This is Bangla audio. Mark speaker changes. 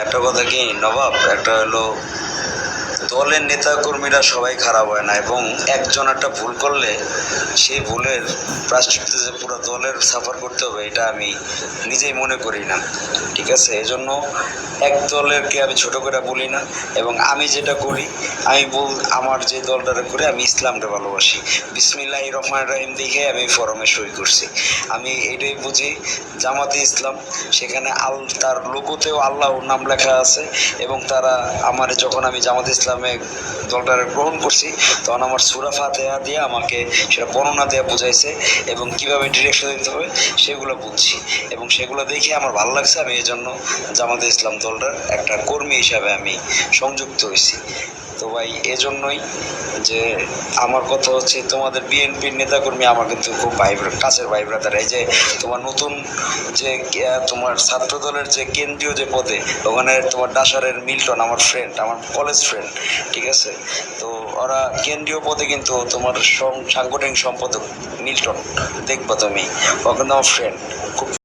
Speaker 1: একটা কথা কি নবাব, একটা হলো দলের নেতাকর্মীরা সবাই খারাপ হয় না, এবং একজন একটা ভুল করলে সেই ভুলের প্রায়শ্চিত্ত যে পুরো দলের সাফার করতে হবে এটা আমি নিজেই মনে করি না। ঠিক আছে, এজন্য এক দলেরকে আমি ছোট করে বলি না, এবং আমি যেটা করি আমি আমার যে দলটারে করে আমি ইসলামটা ভালোবাসি, বিসমিল্লাহির রহমানির রহিম দেখে আমি ফরমে সই করছি। আমি এটাই বুঝি জামাতে ইসলাম, সেখানে তার লোগোতেও আল্লাহর নাম লেখা আছে, এবং তারা আমার যখন আমি জামাতে ইসলামে দলটারে গ্রহণ করছি তখন আমার সূরা ফাতিহা দিয়ে আমাকে সেটা বর্ণনা দেওয়া বুঝাইছে, এবং কীভাবে ডিরেকশন দিতে হবে সেগুলো বুঝছি, এবং সেগুলো দেখে আমার ভালো লাগছে। আমি এই জন্য জামাতে ইসলাম দলটার একটা কর্মী হিসাবে আমি সংযুক্ত হয়েছি। তো ভাই এজন্যই যে আমার কথা হচ্ছে, তোমাদের বিএনপির নেতাকর্মী আমার কিন্তু খুব কাছের ভাই ব্রাদার। এই যে তোমার নতুন যে তোমার ছাত্র দলের যে কেন্দ্রীয় যে পদে, ওখানে তোমার ডাসারের মিল্টন আমার ফ্রেন্ড, আমার কলেজ ফ্রেন্ড। ঠিক আছে, তো ওরা কেন্দ্রীয় পদে কিন্তু তোমার সাংগঠনিক সম্পাদক মিল্টন, দেখবা তুমি, ও কিন্তু আমার ফ্রেন্ড খুব।